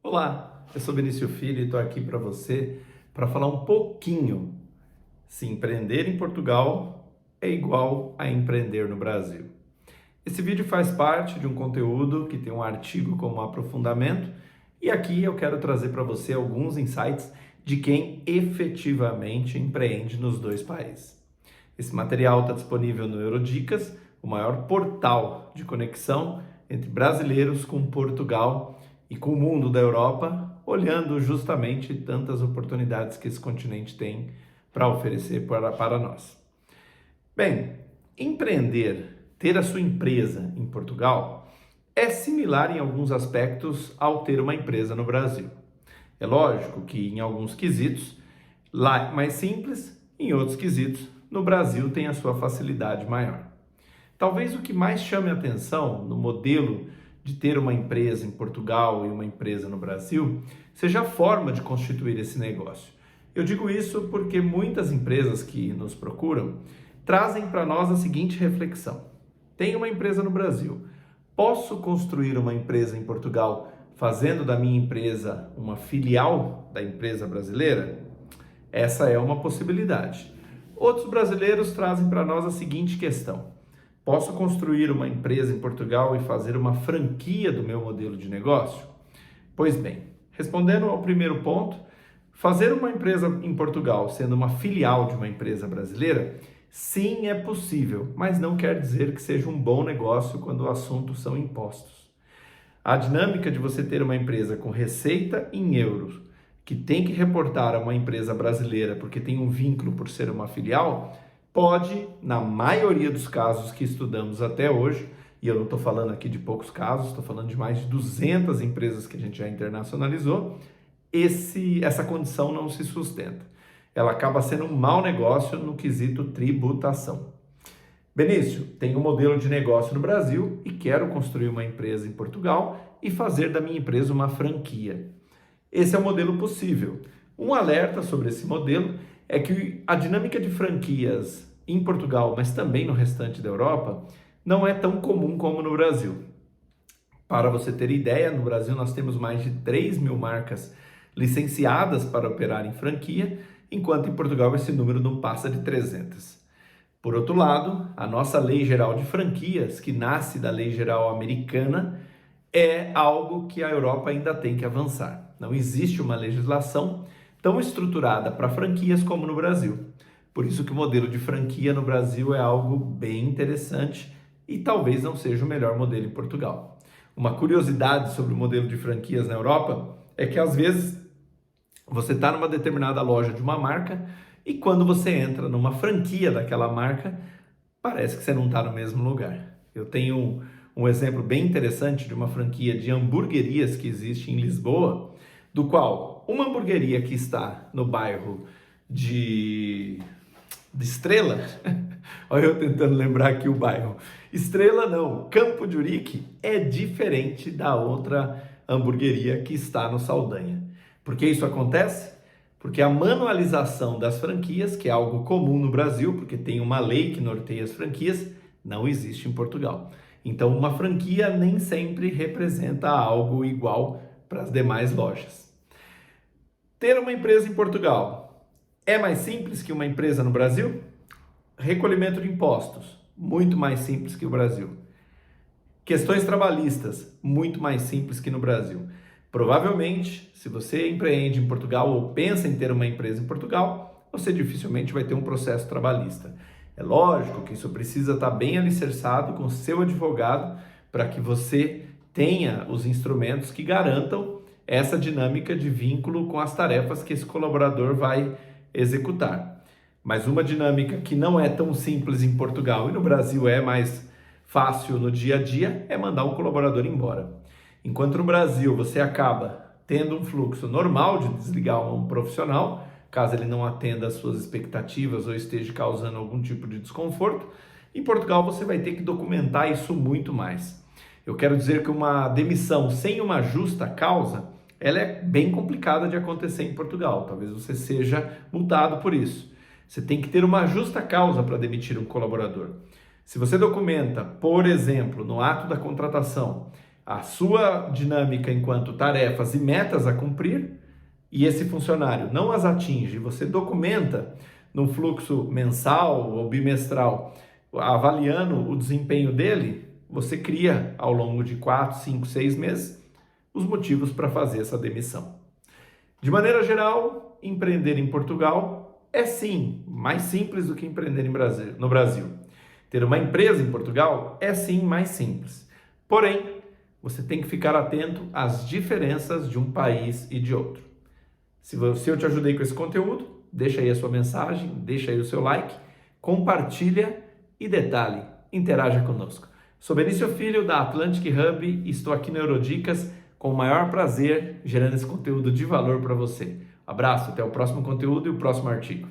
Olá, eu sou Benício Filho e estou aqui para você para falar um pouquinho se empreender em Portugal é igual a empreender no Brasil. Esse vídeo faz parte de um conteúdo que tem um artigo como aprofundamento e aqui eu quero trazer para você alguns insights de quem efetivamente empreende nos dois países. Esse material está disponível no Eurodicas, o maior portal de conexão entre brasileiros com Portugal e com o mundo da Europa, olhando justamente tantas oportunidades que esse continente tem para oferecer para nós. Bem, empreender, ter a sua empresa em Portugal, é similar em alguns aspectos ao ter uma empresa no Brasil. É lógico que em alguns quesitos, lá é mais simples, em outros quesitos, no Brasil tem a sua facilidade maior. Talvez o que mais chame a atenção no modelo de ter uma empresa em Portugal e uma empresa no Brasil seja a forma de constituir esse negócio. Eu digo isso porque muitas empresas que nos procuram trazem para nós a seguinte reflexão: tenho uma empresa no Brasil, posso construir uma empresa em Portugal fazendo da minha empresa uma filial da empresa brasileira? Essa é uma possibilidade. Outros brasileiros trazem para nós a seguinte questão: posso construir uma empresa em Portugal e fazer uma franquia do meu modelo de negócio? Pois bem, respondendo ao primeiro ponto, fazer uma empresa em Portugal sendo uma filial de uma empresa brasileira, sim, é possível, mas não quer dizer que seja um bom negócio quando o assunto são impostos. A dinâmica de você ter uma empresa com receita em euros, que tem que reportar a uma empresa brasileira porque tem um vínculo por ser uma filial, pode, na maioria dos casos que estudamos até hoje, e eu não estou falando aqui de poucos casos, estou falando de mais de 200 empresas que a gente já internacionalizou, essa condição não se sustenta. Ela acaba sendo um mau negócio no quesito tributação. Benício, tenho um modelo de negócio no Brasil e quero construir uma empresa em Portugal e fazer da minha empresa uma franquia. Esse é o modelo possível. Um alerta sobre esse modelo é que a dinâmica de franquias em Portugal, mas também no restante da Europa, não é tão comum como no Brasil. Para você ter ideia, no Brasil nós temos mais de 3.000 marcas licenciadas para operar em franquia, enquanto em Portugal esse número não passa de 300. Por outro lado, a nossa Lei Geral de Franquias, que nasce da Lei Geral Americana, é algo que a Europa ainda tem que avançar. Não existe uma legislação tão estruturada para franquias como no Brasil. Por isso que o modelo de franquia no Brasil é algo bem interessante e talvez não seja o melhor modelo em Portugal. Uma curiosidade sobre o modelo de franquias na Europa é que às vezes você está numa determinada loja de uma marca e quando você entra numa franquia daquela marca, parece que você não está no mesmo lugar. Eu tenho um exemplo bem interessante de uma franquia de hamburguerias que existe em Lisboa, do qual uma hamburgueria que está no bairro de Estrela, olha eu tentando lembrar aqui o bairro, Estrela não, Campo de Urique, é diferente da outra hamburgueria que está no Saldanha. Por que isso acontece? Porque a manualização das franquias, que é algo comum no Brasil, porque tem uma lei que norteia as franquias, não existe em Portugal. Então, uma franquia nem sempre representa algo igual para as demais lojas. Ter uma empresa em Portugal é mais simples que uma empresa no Brasil? Recolhimento de impostos, muito mais simples que o Brasil. Questões trabalhistas, muito mais simples que no Brasil. Provavelmente, se você empreende em Portugal ou pensa em ter uma empresa em Portugal, você dificilmente vai ter um processo trabalhista. É lógico que isso precisa estar bem alicerçado com o seu advogado para que você tenha os instrumentos que garantam essa dinâmica de vínculo com as tarefas que esse colaborador vai executar. Mas uma dinâmica que não é tão simples em Portugal e no Brasil é mais fácil no dia a dia é mandar um colaborador embora. Enquanto no Brasil você acaba tendo um fluxo normal de desligar um profissional, caso ele não atenda às suas expectativas ou esteja causando algum tipo de desconforto, em Portugal você vai ter que documentar isso muito mais. Eu quero dizer que uma demissão sem uma justa causa, ela é bem complicada de acontecer em Portugal. Talvez você seja multado por isso. Você tem que ter uma justa causa para demitir um colaborador. Se você documenta, por exemplo, no ato da contratação, a sua dinâmica enquanto tarefas e metas a cumprir, e esse funcionário não as atinge, você documenta no fluxo mensal ou bimestral, avaliando o desempenho dele, você cria ao longo de 4, 5, 6 meses os motivos para fazer essa demissão. De maneira geral, empreender em Portugal é sim mais simples do que empreender no Brasil. Ter uma empresa em Portugal é sim mais simples. Porém, você tem que ficar atento às diferenças de um país e de outro. Se eu te ajudei com esse conteúdo, deixa aí a sua mensagem, deixa aí o seu like, compartilha e detalhe, interaja conosco. Sou Benício Filho da Atlantic Hub e estou aqui no Eurodicas com o maior prazer gerando esse conteúdo de valor para você. Abraço, até o próximo conteúdo e o próximo artigo.